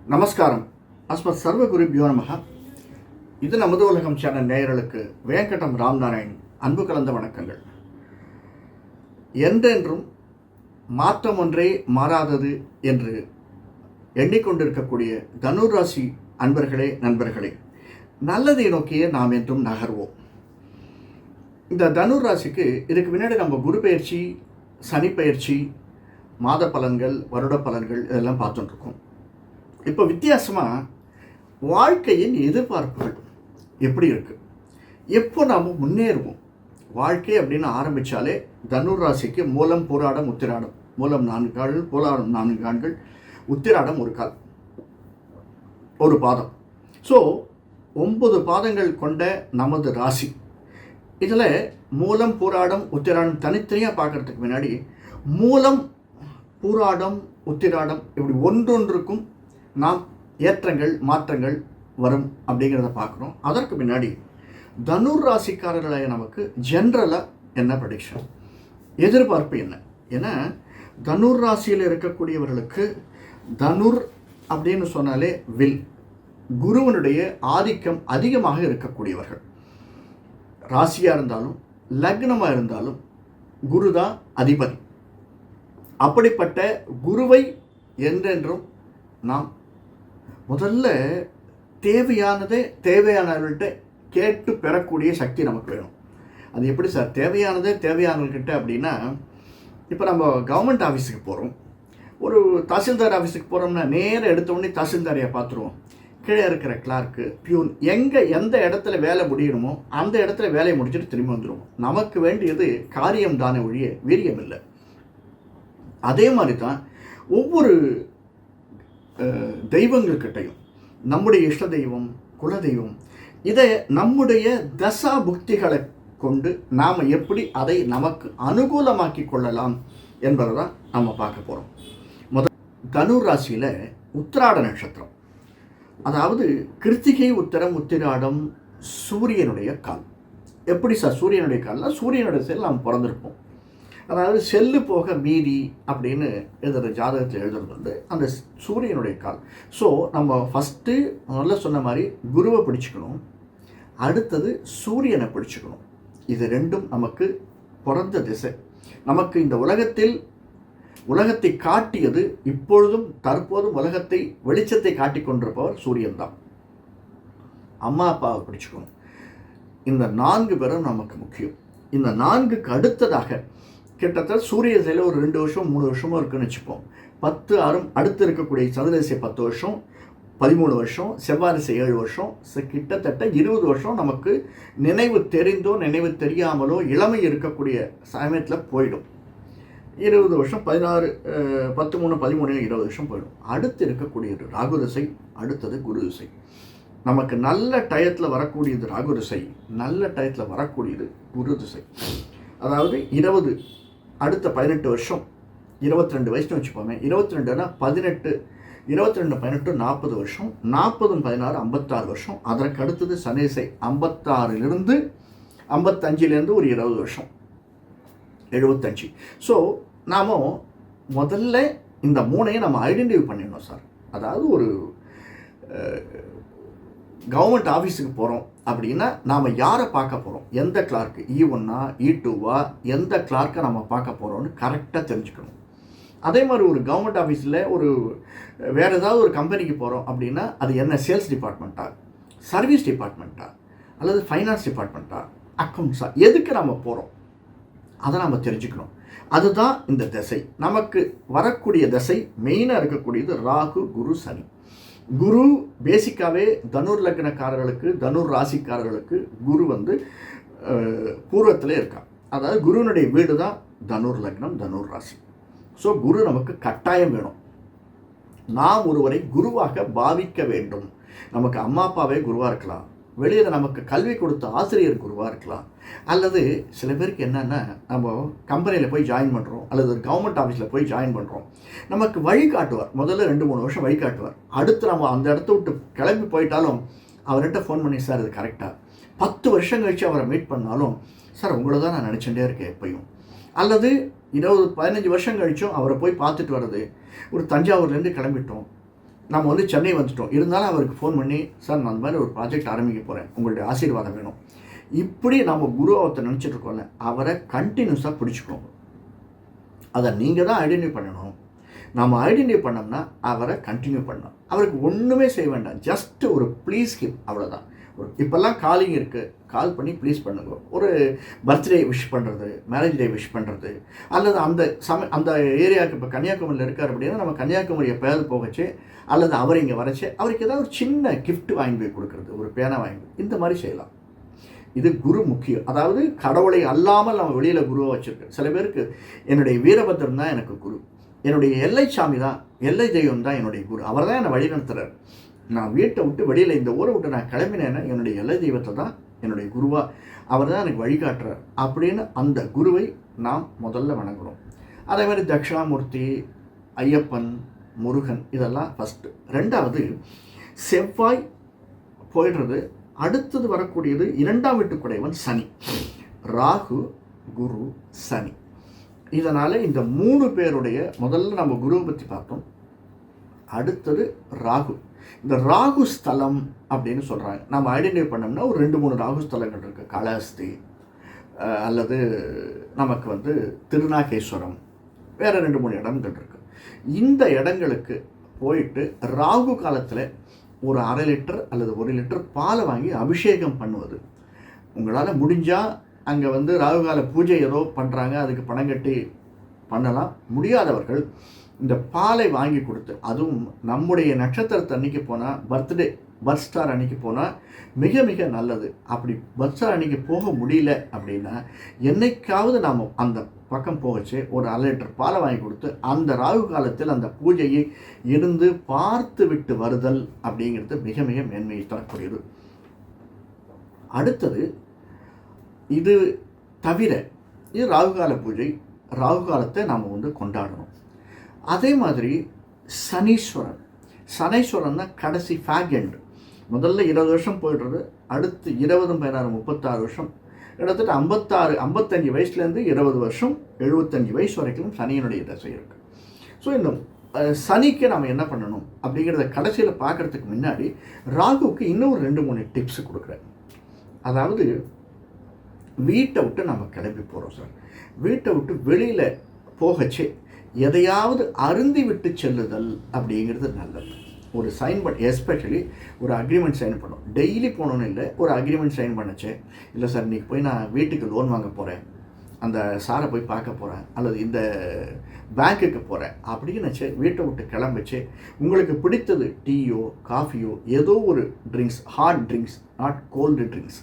நமஸ்காரம். அஸ்மத் சர்வ குருபியோ நமக. இது நமது உலகம் சேனல் நேயர்களுக்கு வேங்கடம் ராம்நாராயண் அன்பு கலந்த வணக்கங்கள். என்றென்றும் மாற்றம் ஒன்றே மாறாதது என்று எண்ணிக்கொண்டிருக்கக்கூடிய தனுர் ராசி அன்பர்களே, நண்பர்களே, நல்லதை நோக்கியே நாம் என்றும் நகர்வோம். இந்த தனுர் ராசிக்கு இதுக்கு முன்னாடி நம்ம குரு பயிற்சி, சனி பயிற்சி, மாத பலன்கள், வருட பலன்கள் இதெல்லாம் பார்த்துட்டுருக்கோம். இப்போ வித்தியாசமாக வாழ்க்கையின் எதிர்பார்ப்புகள் எப்படி இருக்குது, எப்போ நாம் முன்னேறுவோம். வாழ்க்கை அப்படின்னு ஆரம்பித்தாலே தனுர் ராசிக்கு மூலம், போராடம், உத்திராடம். மூலம் 4 கால்கள், போராடம் 4 கால்கள், உத்திராடம் 1 கால், ஒரு பாதம். ஸோ 9 பாதங்கள் கொண்ட நமது ராசி. இதில் மூலம், போராடம், உத்திராடம் தனித்தனியாக பார்க்குறதுக்கு முன்னாடி மூலம், பூராடம், உத்திராடம் இப்படி ஒன்றொன்றுக்கும் நாம் ஏற்றங்கள், மாற்றங்கள் வரும் அப்படிங்கிறத பார்க்குறோம். அதற்கு முன்னாடி தனுர் ராசிக்காரர்களாக நமக்கு ஜென்ரலாக என்ன ப்ரெடிக்ஷன், எதிர்பார்ப்பு என்ன? ஏன்னா தனுர் ராசியில் இருக்கக்கூடியவர்களுக்கு தனுர் அப்படின்னு சொன்னாலே வில், குருவனுடைய ஆதிக்கம் அதிகமாக இருக்கக்கூடியவர்கள். ராசியாக இருந்தாலும் லக்னமாக இருந்தாலும் குரு தான் அதிபதி. அப்படிப்பட்ட குருவை என்றென்றும் நாம் முதல்ல தேவையானவர்கள்ட்ட கேட்டு பெறக்கூடிய சக்தி நமக்கு வேணும். அது எப்படி சார் தேவையானவர்கள்கிட்ட அப்படின்னா, இப்போ நம்ம கவர்மெண்ட் ஆஃபீஸுக்கு போகிறோம், ஒரு தாசில்தார் ஆஃபீஸுக்கு போகிறோம்னா நேராக எடுத்தோடனே தாசில்தாரையை பார்த்துருவோம். கீழே இருக்கிற கிளார்க்கு, பியூன் எந்த இடத்துல வேலை முடியணுமோ அந்த இடத்துல வேலையை முடிச்சுட்டு திரும்பி வந்துடுவோம். நமக்கு வேண்டியது காரியம் தானே ஒழிய வீரியம் இல்லை. அதே மாதிரி தான் ஒவ்வொரு தெய்வங்கள்கிட்டையும், நம்முடைய இஷ்ட தெய்வம், குலதெய்வம், இதை நம்முடைய தசா புக்திகளை கொண்டு நாம் எப்படி அதை நமக்கு அனுகூலமாக்கி கொள்ளலாம் என்பதை தான் நம்ம பார்க்க போகிறோம். தனுர் ராசியில் உத்திராட நட்சத்திரம், அதாவது கிருத்திகை, உத்திரம், உத்திராடம் சூரியனுடைய கால். எப்படி சார் சூரியனுடைய கால்னா, சூரியனுடைய செல் நாம் பிறந்திருப்போம். அதாவது செல்லு போக மீதி அப்படின்னு எழுதுகிற ஜாதகத்தில் எழுதுறது வந்து அந்த சூரியனுடைய கால். ஸோ நம்ம ஃபஸ்ட்டு முதல்ல சொன்ன மாதிரி குருவை பிடிச்சிக்கணும், அடுத்தது சூரியனை பிடிச்சிக்கணும். இது ரெண்டும் நமக்கு பிறந்த திசை. நமக்கு இந்த உலகத்தை காட்டியது, இப்பொழுதும் தற்போதும் உலகத்தை வெளிச்சத்தை காட்டி கொண்டிருப்பவர் சூரியன்தான். அம்மா அப்பாவை பிடிச்சிக்கணும். இந்த 4 பேரும் நமக்கு முக்கியம். இந்த 4க்கு அடுத்ததாக கிட்டத்தட்ட சூரிய திசையில் ஒரு 2 வருஷம் 3 வருஷமும் இருக்குன்னு வச்சுப்போம். 10 6 அடுத்து இருக்கக்கூடிய சந்திரதிசை 10 வருஷம், 13 வருஷம், செவ்வாய் திசை 7 வருஷம், கிட்டத்தட்ட 20 வருஷம் நமக்கு நினைவு தெரிந்தோ நினைவு தெரியாமலோ இளமை இருக்கக்கூடிய சமயத்தில் போயிடும். 20 வருஷம் 16 13 13 20 வருஷம் போயிடும். அடுத்து இருக்கக்கூடியது ராகு திசை, அடுத்தது குரு திசை. நமக்கு நல்ல டயத்தில் வரக்கூடியது ராகு திசை, நல்ல டயத்தில் வரக்கூடியது குரு திசை. அதாவது 20 அடுத்த 18 வருஷம், 22 வயசுன்னு வச்சுப்போமே. 22னா 18, 22 18 40 வருஷம், 40 16 56 வருஷம். அதற்கு அடுத்தது சனிசை 56லிருந்து 55லேருந்து ஒரு 20 வருஷம், 75. ஸோ நாம் முதல்ல இந்த 3ஐயும் நம்ம ஐடென்டிஃபை பண்ணிடணும் சார். அதாவது ஒரு கவர்மெண்ட் ஆஃபீஸுக்கு போகிறோம் அப்படின்னா நாம் யாரை பார்க்க போகிறோம், எந்த கிளார்க்கு, E1ஆ E2வா, எந்த கிளார்க்கை நம்ம பார்க்க போகிறோம்னு கரெக்டாக தெரிஞ்சுக்கணும். அதே மாதிரி ஒரு கவர்மெண்ட் ஆஃபீஸில் வேறு ஏதாவது ஒரு கம்பெனிக்கு போகிறோம் அப்படின்னா அது என்ன, சேல்ஸ் டிபார்ட்மெண்ட்டா, சர்வீஸ் டிபார்ட்மெண்ட்டா, அல்லது ஃபைனான்ஸ் டிபார்ட்மெண்ட்டா, அக்கௌண்ட்ஸா, எதுக்கு நம்ம போகிறோம் அதை நம்ம தெரிஞ்சுக்கணும். அதுதான் இந்த திசை. நமக்கு வரக்கூடிய திசை மெயினாக இருக்கக்கூடியது ராகு, குரு, சனி. குரு பேசிக்காகவே தனுர் லக்னக்காரர்களுக்கு, தனுர் ராசிக்காரர்களுக்கு குரு வந்து பூர்வத்தில் இருக்கான். அதாவது குருவினுடைய வீடு தான் தனுர் லக்னம், தனுர் ராசி. ஸோ குரு நமக்கு கட்டாயம் வேணும். நாம் ஒருவரை குருவாக பாவிக்க வேண்டும். நமக்கு அம்மா அப்பாவே குருவாக இருக்கலாம், வெளியில் நமக்கு கல்வி கொடுத்த ஆசிரியர் குருவாக இருக்கலாம், அல்லது சில பேருக்கு என்னென்னா, நம்ம கம்பெனியில் போய் ஜாயின் பண்ணுறோம் அல்லது ஒரு கவர்மெண்ட் ஆஃபீஸில் போய் ஜாயின் பண்ணுறோம், நமக்கு வழிகாட்டுவார். முதல்ல 2-3 வருஷம் வழிகாட்டுவார். அடுத்து நம்ம அந்த இடத்த விட்டு கிளம்பி போயிட்டாலும் அவர்கிட்ட ஃபோன் பண்ணி, சார் இது கரெக்டாக 10 வருஷம் கழித்து அவரை மீட் பண்ணாலும், சார் உங்களை தான் நான் நினச்சிட்டே இருக்கேன் எப்பயும். அல்லது 20-15 வருஷம் கழிச்சும் அவரை போய் பார்த்துட்டு வர்றது. ஒரு தஞ்சாவூர்லேருந்து கிளம்பிட்டோம், நம்ம வந்து சென்னை வந்துட்டோம், இருந்தாலும் அவருக்கு ஃபோன் பண்ணி, சார் நான் அந்த மாதிரி ஒரு ப்ராஜெக்ட் ஆரம்பிக்க போகிறேன், உங்களுடைய ஆசீர்வாதம் வேணும். இப்படி நம்ம குரு ஒருத்தர் நினச்சிட்டு இருக்கோம்ல, அவரை கண்டினியூஸாக பிடிச்சிக்கணும். அதை நீங்கள் தான் ஐடென்டிஃபை பண்ணணும். நம்ம ஐடென்டிஃபை பண்ணோம்னா அவரை கண்டினியூ பண்ணணும். அவருக்கு ஒன்றுமே செய்ய வேண்டாம், ஜஸ்ட் ஒரு ப்ளீஸ் கிவ், அவ்வளோதான். இப்போல்லாம் காலிங் இருக்குது, கால் பண்ணி ப்ளீஸ் பண்ணுங்க. ஒரு பர்த்டே விஷ் பண்ணுறது, மேரேஜ் டே விஷ் பண்ணுறது, அல்லது அந்த ஏரியாவுக்கு இப்போ கன்னியாகுமரியில் இருக்கார் அப்படின்னா நம்ம கன்னியாகுமரி எப்போயாவது போகச்சு, அல்லது அவர் இங்கே வரச்சு அவருக்கு ஏதாவது ஒரு சின்ன கிஃப்ட் வாங்கி போய் கொடுக்குறது, ஒரு பேனா வாங்கி, இந்த மாதிரி செய்யலாம். இது குரு முக்கியம். அதாவது கடவுளை அல்லாமல் நம்ம வெளியில் குருவை வச்சுருக்கு. சில பேருக்கு என்னுடைய வீரபத்திரம் தான் எனக்கு குரு, என்னுடைய எல்லை சாமி தான், எல்லை தெய்வம் தான் என்னுடைய குரு, அவர் தான் என்னை வழி நடத்துகிறார். நான் வீட்டை விட்டு வெளியில் இந்த ஊரை விட்டு நான் கிளம்பினேன்னா என்னுடைய எல்லை தெய்வத்தை தான் என்னுடைய குருவாக, அவர் தான் எனக்கு வழிகாட்டுறார் அப்படின்னு அந்த குருவை நாம் முதல்ல வணங்கணும். அதே மாதிரி தட்சிணாமூர்த்தி, ஐயப்பன், முருகன், இதெல்லாம் ஃபஸ்ட்டு. ரெண்டாவது, செவ்வாய் போயிடுறது. அடுத்தது வரக்கூடியது 2ஆம் வீட்டுக்குடையவன் சனி. ராகு, குரு, சனி. இதனால் இந்த 3 பேருடைய, முதல்ல நம்ம குருவை பற்றி பார்த்தோம், அடுத்தது ராகு. இந்த ராகு ஸ்தலம் அப்படின்னு சொல்கிறாங்க. நம்ம ஐடென்டிஃபை பண்ணோம்னா ஒரு 2-3 ராகு ஸ்தலங்கள் இருக்குது. காளஹஸ்தி, அல்லது நமக்கு வந்து திருநாகேஸ்வரம், வேறு 2-3 இடங்கள் இருக்குது. இந்த இடங்களுக்கு போயிட்டு ராகு காலத்தில் ஒரு 1/2 லிட்டர் அல்லது 1 லிட்டர் பாலை வாங்கி அபிஷேகம் பண்ணுவது. உங்களால் முடிஞ்சால் அங்கே வந்து ராகுகால பூஜை ஏதோ பண்ணுறாங்க, அதுக்கு பணம் கட்டி பண்ணலாம். முடியாதவர்கள் இந்த பாலை வாங்கி கொடுத்து, அதுவும் நம்முடைய நட்சத்திரத்தை அன்றைக்கி போனால், பர்த் ஸ்டார் அன்றைக்கி போனால் மிக மிக நல்லது. அப்படி பர்த் ஸ்டார் அன்றைக்கி போக முடியல அப்படின்னா, என்னைக்காவது நாம் அந்த பக்கம் போகச்சு ஒரு 1/2 லிட்டர் பாலை வாங்கி கொடுத்து அந்த ராகு காலத்தில் அந்த பூஜையை இருந்து பார்த்து விட்டு வருதல் அப்படிங்கிறது மிக மிக மேன்மையை தரக்கூடியது. அடுத்தது, இது தவிர இது ராகுகால பூஜை, ராகு காலத்தை நாம் வந்து கொண்டாடணும். அதே மாதிரி சனீஸ்வரன் தான் கடைசி ஃபேகண்ட். முதல்ல 20 வருஷம் போய்டுறது, அடுத்து 20, 16, 36 வருஷம், கிட்டத்தட்ட 55 வயசுலேருந்து 20 வருஷம், 75 வயசு வரைக்கும் சனியினுடைய தசை இருக்குது. ஸோ இந்த சனிக்கு நாம் என்ன பண்ணணும் அப்படிங்கிறத கடைசியில் பார்க்குறதுக்கு முன்னாடி ராகுவுக்கு இன்னும் 2-3 டிப்ஸ் கொடுக்குறேன். அதாவது, வீட்டை விட்டு நம்ம கிளம்பி போகிறோம் சார், வீட்டை விட்டு வெளியில் போகச்சு எதையாவது அருந்தி விட்டு செல்லுதல் அப்படிங்கிறது நல்லது. ஒரு சைன் பண்ண, எஸ்பெஷலி ஒரு அக்ரிமெண்ட் சைன் பண்ணணும். டெய்லி போகணுன்னு இல்லை, ஒரு அக்ரிமெண்ட் சைன் பண்ணச்சு, இல்லை சார் இன்றைக்கி போய் நான் வீட்டுக்கு லோன் வாங்க போகிறேன், அந்த சாரை போய் பார்க்க போகிறேன், அல்லது இந்த பேங்க்குக்கு போகிறேன் அப்படின்னுச்சு வீட்டை விட்டு கிளம்பிச்சு, உங்களுக்கு பிடித்தது டீயோ காஃபியோ ஏதோ ஒரு drinks, hot drinks, not cold drinks,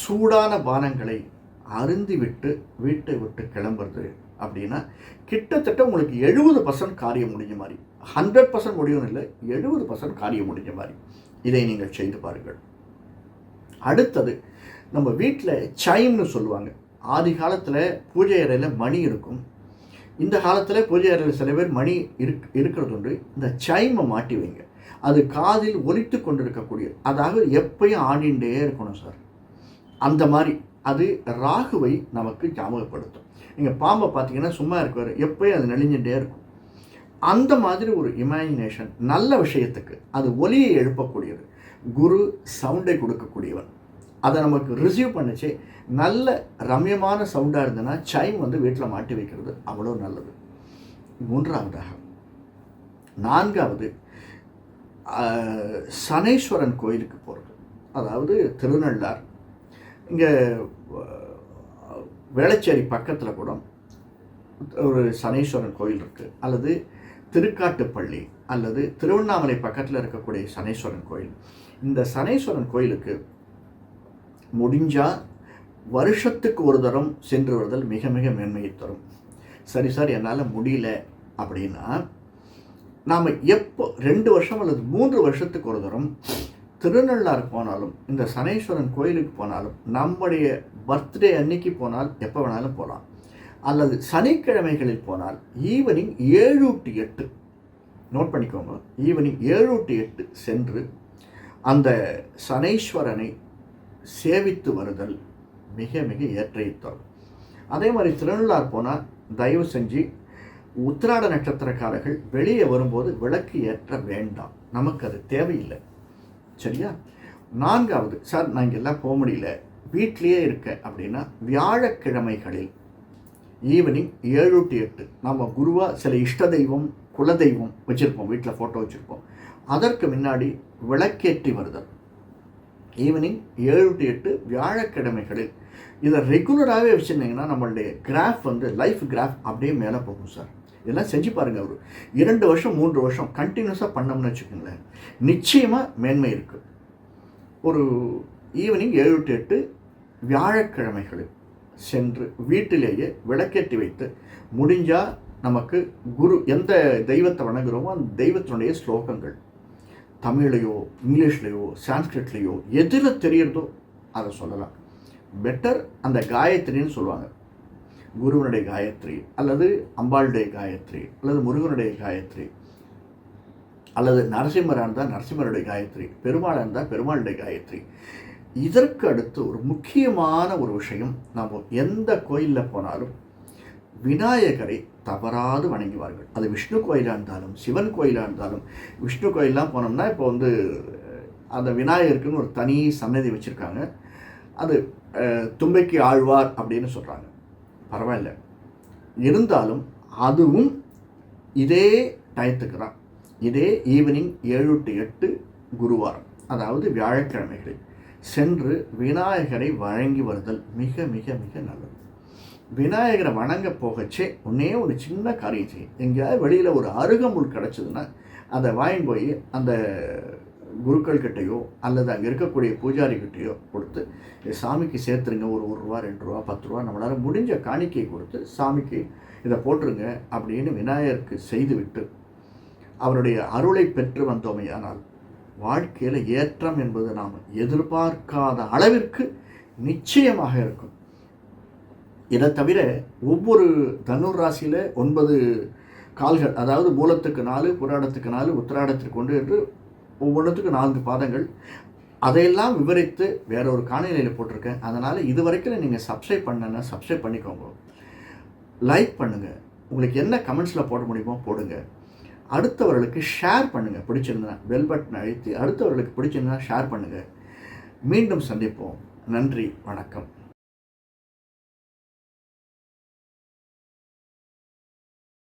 சூடான பானங்களை அருந்தி விட்டு வீட்டை விட்டு கிளம்புறது அப்படின்னா கிட்டத்தட்ட உங்களுக்கு 70% காரியம் முடிஞ்ச மாதிரி. 100% முடியும்னு இல்லை, 70% காரியம் முடிஞ்ச மாதிரி. இதை நீங்கள் செய்து பாருங்கள். அடுத்தது, நம்ம வீட்டில் சைம்னு சொல்லுவாங்க. ஆதி காலத்தில் பூஜை அறையில் மணி இருக்கும். இந்த காலத்தில் பூஜை அறையில் சில பேர் மணி இருக்கிறது உண்டு. இந்த சைமை மாட்டி வைங்க, அது காதில் ஒலித்து கொண்டிருக்கக்கூடிய, அதாவது எப்பயும் ஆடிண்டே இருக்கணும் சார். அந்த மாதிரி அது ராகுவை நமக்கு ஞாபகப்படுத்தும். நீங்கள் பாம்பை பார்த்தீங்கன்னா சும்மா இருக்குவார், எப்போயும் அது நெளிஞ்சுட்டே இருக்கும். அந்த மாதிரி ஒரு இமேஜினேஷன் நல்ல விஷயத்துக்கு, அது ஒலியை எழுப்பக்கூடியது. குரு சவுண்டை கொடுக்கக்கூடியவன், அதை நமக்கு ரிசீவ் பண்ணிச்சு நல்ல ரம்யமான சவுண்டாக இருந்ததுன்னா சைம் வந்து வீட்டில் மாட்டி வைக்கிறது அவ்வளோ நல்லது. 3ஆவதாக, 4ஆவது, சனீஸ்வரன் கோயிலுக்கு போகிறது. அதாவது திருநள்ளார், இங்கே வேளச்சேரி பக்கத்தில் கூட ஒரு சனீஸ்வரன் கோயில் இருக்குது, அல்லது திருக்காட்டுப்பள்ளி அல்லது திருவண்ணாமலை பக்கத்தில் இருக்கக்கூடிய சனீஸ்வரன் கோயில். இந்த சனீஸ்வரன் கோயிலுக்கு முடிஞ்சால் வருஷத்துக்கு ஒரு தரம் சென்று வருதல் மிக மிக மேன்மையை தரும். சரி சார் என்னால் முடியல அப்படின்னா, நாம் எப்போ 2 வருஷம் அல்லது 3 வருஷத்துக்கு ஒரு தரம் திருநள்ளாறு போனாலும், இந்த சனீஸ்வரன் கோயிலுக்கு போனாலும், நம்முடைய பர்த்டே அன்னைக்கு போனால் எப்போ வேணாலும் போகலாம், அல்லது சனிக்கிழமைகளில் போனால் ஈவினிங் 7 to 8, நோட் பண்ணிக்கோங்க, ஈவினிங் 7 to 8 சென்று அந்த சனீஸ்வரனை சேவித்து வருதல் மிக மிக ஏற்றை தரும். அதே மாதிரி திருநள்ளாறு போனால் தயவு செஞ்சு உத்திராட நட்சத்திரக்காரர்கள் வெளியே வரும்போது விளக்கு ஏற்ற வேண்டாம், நமக்கு அது தேவையில்லை. சரியா? 4வது, சார் நான் இங்கெல்லாம் போக முடியல, வீட்லேயே இருக்கேன் அப்படின்னா வியாழக்கிழமைகளில் ஈவினிங் 7 to 8 நம்ம குருவாக சில இஷ்ட தெய்வம் குலதெய்வம் வச்சுருப்போம், வீட்டில் ஃபோட்டோ வச்சுருப்போம், அதற்கு முன்னாடி விளக்கேற்றி வருதல் ஈவினிங் 7 to 8 வியாழக்கிழமைகளில். இதை ரெகுலராகவே வச்சுருந்தீங்கன்னா நம்மளுடைய கிராஃப் லைஃப் கிராஃப் அப்படியே மேலே போகும் சார். இதெல்லாம் செஞ்சு பாருங்கள். ஒரு 2 வருஷம் 3 வருஷம் கண்டினியூஸாக பண்ணோம்னு வச்சுக்கோங்களேன், நிச்சயமாக மேன்மை இருக்குது. ஒரு ஈவினிங் 7 to 8 வியாழக்கிழமைகளில் சென்று வீட்டிலேயே விளக்கேற்றி வைத்து, முடிஞ்சால் நமக்கு குரு எந்த தெய்வத்தை வணங்குகிறோமோ அந்த தெய்வத்தினுடைய ஸ்லோகங்கள் தமிழ்லையோ இங்கிலீஷ்லேயோ சான்ஸ்கிரிட்லேயோ எதில் தெரியுறதோ அதை சொல்லலாம். பெட்டர் அந்த காயத்ரின்னு சொல்லுவாங்க, குருவனுடைய காயத்ரி அல்லது அம்பாளுடைய காயத்ரி அல்லது முருகனுடைய காயத்ரி அல்லது நரசிம்மராக இருந்தால் நரசிம்மருடைய காயத்ரி, பெருமாளாக இருந்தால் பெருமாளுடைய காயத்ரி. இதற்கு அடுத்து ஒரு முக்கியமான ஒரு விஷயம், நாம் எந்த கோயிலில் போனாலும் விநாயகரை தவறாது வணங்குவார்கள். அது விஷ்ணு கோயிலாக இருந்தாலும் சிவன் கோயிலாக இருந்தாலும். விஷ்ணு கோயிலெலாம் போனோம்னா இப்போ அந்த விநாயகருக்குன்னு ஒரு தனி சன்னதி வச்சுருக்காங்க, அது தும்பைக்கு ஆழ்வார் அப்படின்னு சொல்கிறாங்க. பரவாயில்ல, இருந்தாலும் அதுவும் இதே டயத்துக்கு தான், இதே ஈவினிங் 7 to 8 குருவாரம், அதாவது வியாழக்கிழமைகளில் சென்று விநாயகரை வழங்கி வருதல் மிக மிக மிக நல்லது. விநாயகரை வணங்க போகச்சே ஒன்றே ஒரு சின்ன காரியம் செய்யும். எங்கேயாவது வெளியில் ஒரு அருகம்புல் கிடச்சிதுன்னா அதை வாங்கி போய் அந்த குருக்கள் கிட்டேயோ அல்லது அங்கே இருக்கக்கூடிய பூஜாரி கிட்டேயோ கொடுத்து சாமிக்கு சேர்த்துருங்க, ஒரு ரூபா 2 ரூபா 10 ரூபா நம்மளால் முடிஞ்ச காணிக்கையை கொடுத்து சாமிக்கு இதை போட்டுருங்க அப்படின்னு விநாயகருக்கு செய்துவிட்டு அவருடைய அருளை பெற்று வந்தோமையானால் வாழ்க்கையில் ஏற்றம் என்பது நாம் எதிர்பார்க்காத அளவிற்கு நிச்சயமாக இருக்கும். இதை தவிர ஒவ்வொரு தனுர் ராசியில் 9 கால்கள், அதாவது மூலத்துக்கு 4, புராடத்துக்கு 4, உத்திராடத்திற்கு 1 என்று ஒவ்வொன்றுத்துக்கு 4 பாதங்கள், அதையெல்லாம் விவரித்து வேற ஒரு காணொளியில் போட்டிருக்கேன். அதனால் இது வரைக்கும் நீங்கள் சப்ஸ்கிரைப் பண்ணனா சப்ஸ்கிரைப் பண்ணிக்கோங்க, லைக் பண்ணுங்கள், உங்களுக்கு என்ன கமெண்ட்ஸில் போட முடியுமோ போடுங்க, அடுத்தவர்களுக்கு ஷேர் பண்ணுங்கள். பிடிச்சிருந்தா பெல் பட்டன் அழுத்தி அடுத்தவர்களுக்கு பிடிச்சிருந்தா ஷேர் பண்ணுங்கள். மீண்டும் சந்திப்போம். நன்றி, வணக்கம்.